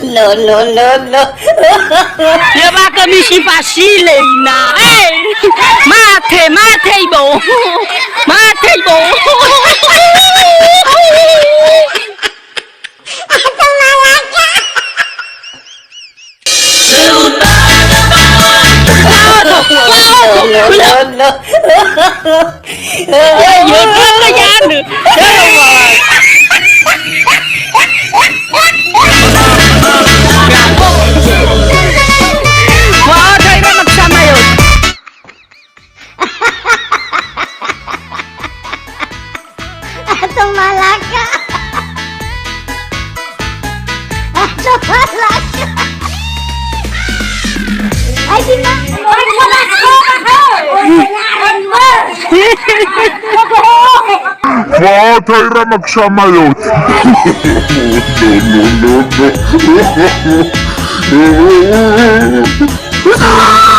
No, no, no, no. Ya ba kami si Pasile na. Hey! Mate, mate mo. Mate mo. No, no, no. Yun ba yan? Wow, tayo na magsama yun. Atong malaka. Atong malaka. Ay, di na. Ay, wala ko. Kailangan mo. Wow, tayo na magsama yun. No, no, no, no.